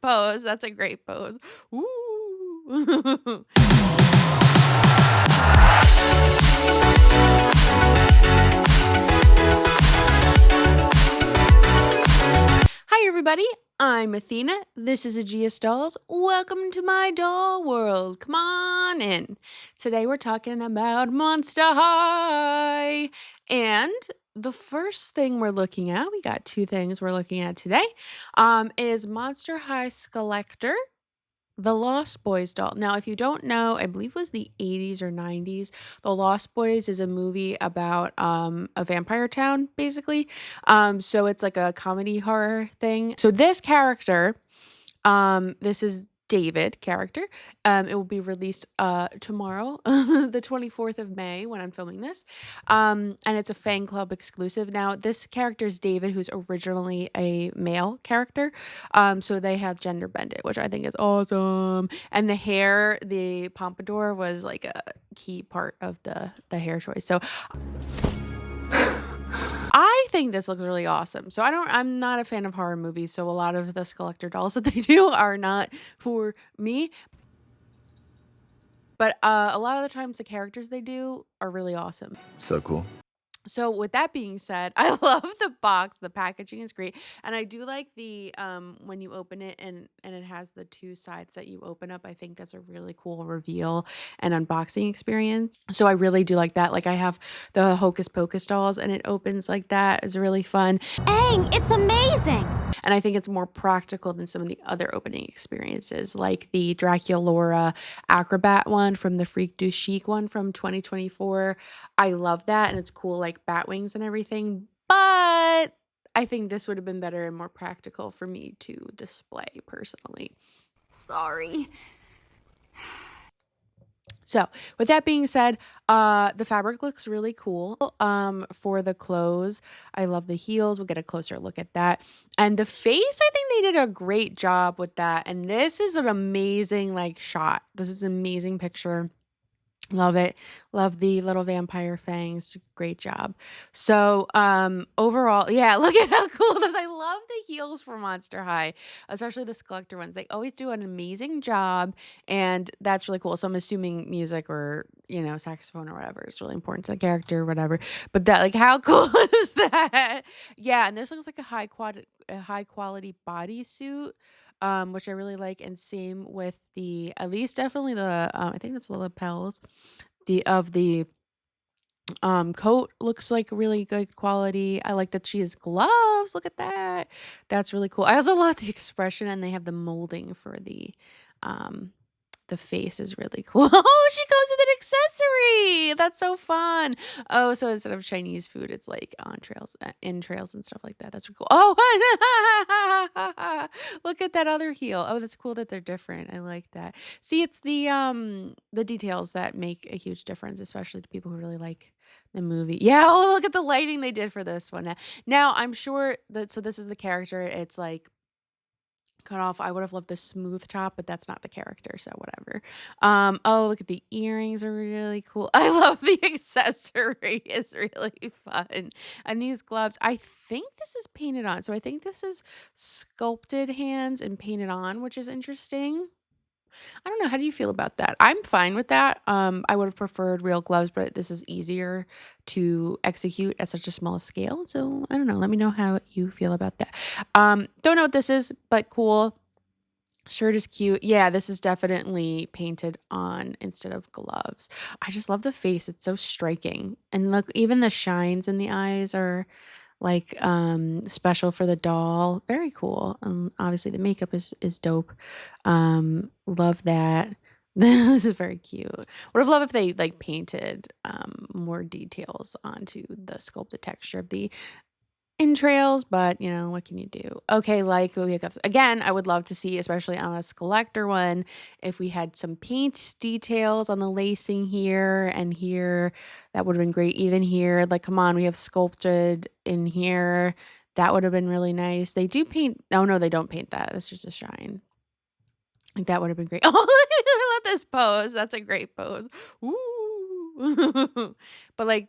pose. That's a great pose. Ooh. Hi, everybody. I'm Athena. This is Aegeus Dolls. Welcome to my doll world. Come on in. Today we're talking about Monster High. And the first thing we're looking at, we got two things we're looking at today, is Monster High Skullector, the Lost Boys doll. Now, if you don't know, I believe it was the 80s or 90s. The Lost Boys is a movie about a vampire town, basically. So it's like a comedy horror thing. So this character, this is David character. It will be released tomorrow, the 24th of May, when I'm filming this. And it's a fan club exclusive. Now, this character is David, who's originally a male character. So they have gender bended, which I think is awesome. And the hair, the pompadour was like a key part of the hair choice. So I think this looks really awesome. So I'm not a fan of horror movies, so a lot of the Skullector dolls that they do are not for me. But a lot of the times the characters they do are really awesome. So cool. So with that being said, I love the box. The packaging is great. And I do like the when you open it and it has the two sides that you open up. I think that's a really cool reveal and unboxing experience. So I really do like that. Like I have the Hocus Pocus dolls and it opens like that. It's really fun. Dang, it's amazing. And I think it's more practical than some of the other opening experiences, like the Draculaura Acrobat one from the Freak du Chic one from 2024. I love that, and it's cool, like bat wings and everything. But I think this would have been better and more practical for me to display personally. Sorry. So with that being said, the fabric looks really cool. For the clothes, I love the heels. We'll get a closer look at that. And the face, I think they did a great job with that. And this is an amazing like shot. This is an amazing picture. Love it. Love the little vampire fangs. Great job. So, overall, yeah, look at how cool this. I love the heels for Monster High, especially the Skullector ones. They always do an amazing job, and that's really cool. So I'm assuming music or, saxophone or whatever is really important to the character or whatever. But that, like, how cool is that? Yeah, and this looks like a high quality bodysuit. Which I really like, and same with at least definitely the I think that's the lapels. The coat looks like really good quality. I like that she has gloves. Look at that. That's really cool. I also love the expression, and they have the molding for the face is really cool. Oh, she goes with an accessory. That's so fun. Oh, so instead of Chinese food, it's like entrails and stuff like that. That's really cool. Oh, look at that other heel. Oh, that's cool that they're different. I like that. See, it's the details that make a huge difference, especially to people who really like the movie. Yeah, oh, look at the lighting they did for this one. Now, I'm sure so this is the character. It's like cut off. I would have loved the smooth top, but that's not the character, so whatever. Oh, look at the earrings are really cool. I love the accessory. It's really fun. And these gloves, I think this is painted on. So I think this is sculpted hands and painted on, which is interesting. I don't know. How do you feel about that? I'm fine with that. I would have preferred real gloves, but this is easier to execute at such a small scale. So I don't know. Let me know how you feel about that. Don't know what this is, but cool. Shirt is cute. Yeah, this is definitely painted on instead of gloves. I just love the face. It's so striking. And look, even the shines in the eyes are like special for the doll. Very cool. Obviously the makeup is dope. Love that. This is very cute. Would have loved if they like painted more details onto the sculpted texture of the entrails, but what can you do? Okay, like we got again, I would love to see, especially on a Skullector one, if we had some paint details on the lacing here and here. That would have been great. Even here, like, come on, we have sculpted in here. That would have been really nice. They do paint. Oh no, they don't paint that. That's just a shine. Like that would have been great. Oh, I love this pose. That's a great pose. Ooh. But like,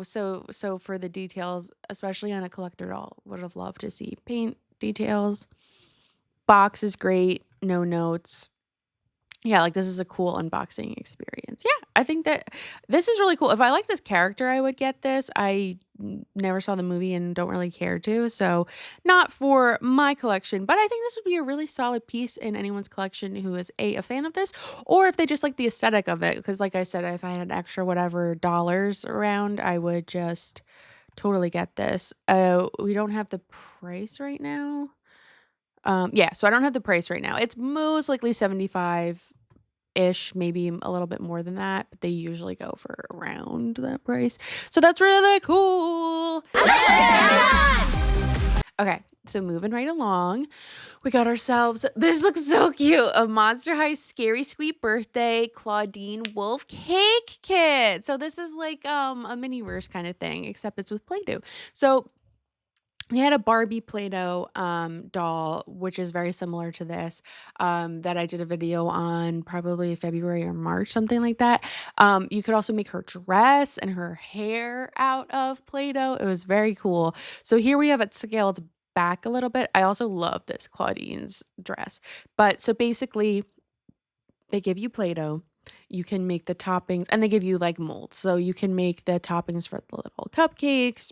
so for the details, especially on a collector doll, would have loved to see paint details. box is great, no notes. Yeah, like, this is a cool unboxing experience. Yeah, I think that this is really cool. If I like this character, I would get this. I never saw the movie and don't really care to, so not for my collection, but I think this would be a really solid piece in anyone's collection who is a fan of this, or if they just like the aesthetic of it. Because, like I said, if I had an extra whatever dollars around, I would just totally get this. We don't have the price right now. Yeah, so I don't have the price right now. It's most likely 75-ish, maybe a little bit more than that, but they usually go for around that price. So that's really cool. Okay, so moving right along, we got ourselves, this looks so cute, a Monster High Scary Sweet Birthday Clawdeen Wolf Cake Kit. So this is like a mini verse kind of thing, except it's with Play-Doh. So they had a Barbie Play-Doh doll, which is very similar to this, that I did a video on probably February or March, something like that. You could also make her dress and her hair out of Play-Doh. It was very cool. So here we have it scaled back a little bit. I also love this Claudine dress. But so basically, they give you Play-Doh. You can make the toppings, and they give you like molds. So you can make the toppings for the little cupcakes.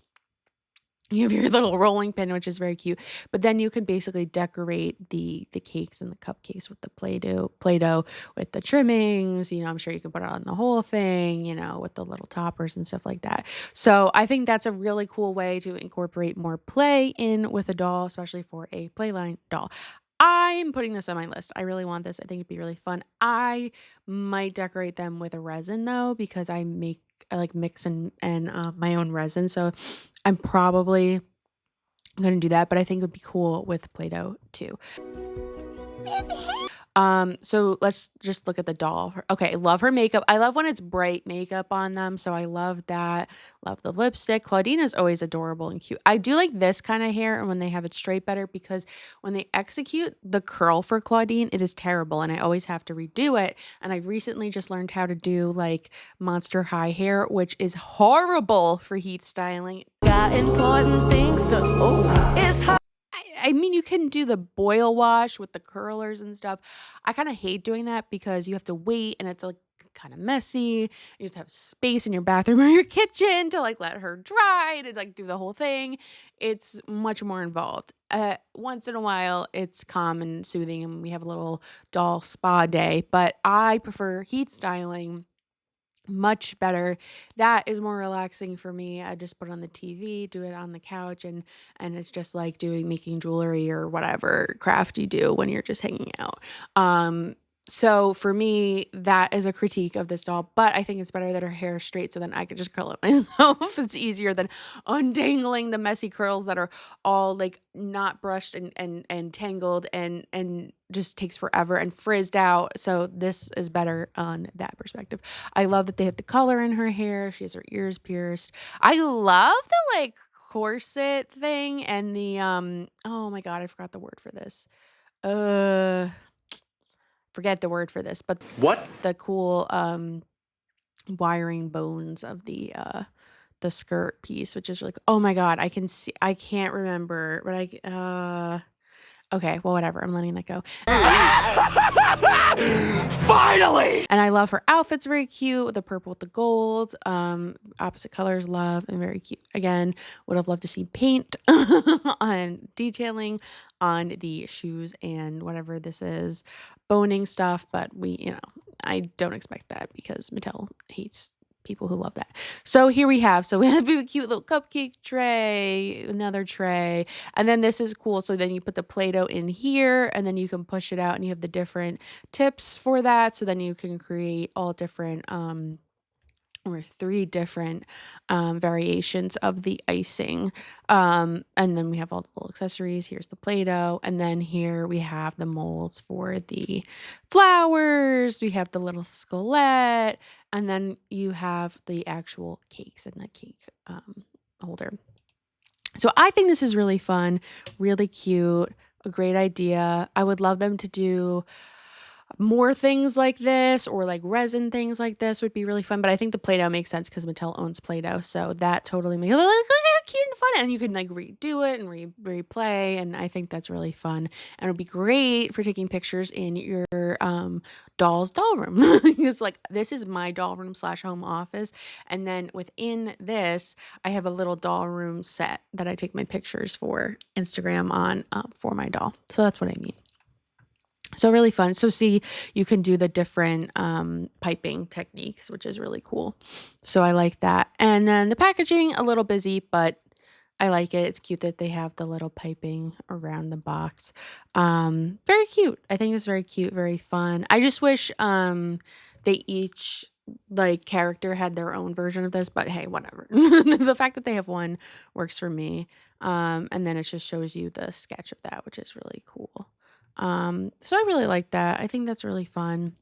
You have your little rolling pin, which is very cute, but then you can basically decorate the cakes and the cupcakes with the Play-Doh with the trimmings. I'm sure you can put it on the whole thing, with the little toppers and stuff like that. So I think that's a really cool way to incorporate more play in with a doll, especially for a Playline doll. I'm putting this on my list. I really want this. I think it'd be really fun. I might decorate them with a resin though, because I like mix and my own resin. So I'm probably gonna do that, but I think it would be cool with Play-Doh too. So let's just look at the doll. Okay, love her makeup. I love when it's bright makeup on them, so I love that. Love the lipstick. Claudine is always adorable and cute. I do like this kind of hair and when they have it straight better, because when they execute the curl for Claudine, it is terrible and I always have to redo it. And I recently just learned how to do like Monster High hair, which is horrible for heat styling. Got important things to it's hard. I mean, you can do the boil wash with the curlers and stuff. I kind of hate doing that because you have to wait and it's like kind of messy. You just have space in your bathroom or your kitchen to like let her dry, to like do the whole thing. It's much more involved. Once in a while, it's calm and soothing and we have a little doll spa day, but I prefer heat styling much better. That is more relaxing for me. I just put it on the TV, do it on the couch, and it's just like making jewelry or whatever craft you do when you're just hanging out. So for me, that is a critique of this doll, but I think it's better that her hair is straight so then I could just curl it myself. It's easier than untangling the messy curls that are all like not brushed and tangled and just takes forever and frizzed out. So this is better on that perspective. I love that they have the color in her hair. She has her ears pierced. I love the like corset thing and the oh my god, I forgot the word for this. Forget the word for this, but What? the cool wiring bones of the skirt piece, which is like, oh my god, I can't remember, but okay, well, whatever. I'm letting that go. Finally! And I love her outfits, very cute. The purple with the gold, opposite colors, love, and very cute. Again, would have loved to see paint on detailing on the shoes and whatever this is, boning stuff, but I don't expect that because Mattel hates people who love that. So here we have a cute little cupcake tray, another tray, and then this is cool. So then you put the Play-Doh in here and then you can push it out and you have the different tips for that. So then you can create all different or 3 different variations of the icing. And then we have all the little accessories. Here's the Play-Doh. And then here we have the molds for the flowers. We have the little skullet. And then you have the actual cakes in the cake holder. So I think this is really fun, really cute, a great idea. I would love them to do more things like this, or like resin things like this would be really fun. But I think the Play-Doh makes sense because Mattel owns Play-Doh. So that totally makes, look cute and fun, and you can, like, redo it and replay, and I think that's really fun, and it'll be great for taking pictures in your, doll's doll room. It's like, this is my doll room/home slash home office, and then within this, I have a little doll room set that I take my pictures for Instagram on, for my doll. So that's what I mean. So really fun. So see, you can do the different piping techniques, which is really cool. So I like that. And then the packaging, a little busy, but I like it. It's cute that they have the little piping around the box. Very cute. I think it's very cute, very fun. I just wish they each like character had their own version of this, but hey, whatever. The fact that they have one works for me. And then it just shows you the sketch of that, which is really cool. So I really like that. I think that's really fun.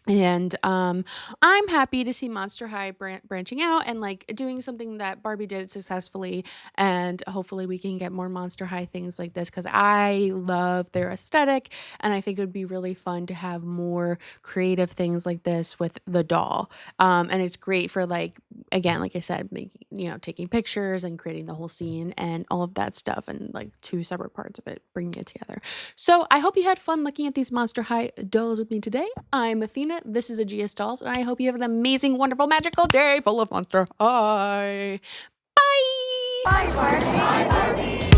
And I'm happy to see Monster High branching out and like doing something that Barbie did successfully. And hopefully we can get more Monster High things like this because I love their aesthetic. And I think it would be really fun to have more creative things like this with the doll. And it's great for like, again, like I said, making, taking pictures and creating the whole scene and all of that stuff and like two separate parts of it, bringing it together. So I hope you had fun looking at these Monster High dolls with me today. I'm Athena. This is a GS Dolls, and I hope you have an amazing, wonderful, magical day full of Monster High. Bye! Bye, Barbie. Bye, Barbie.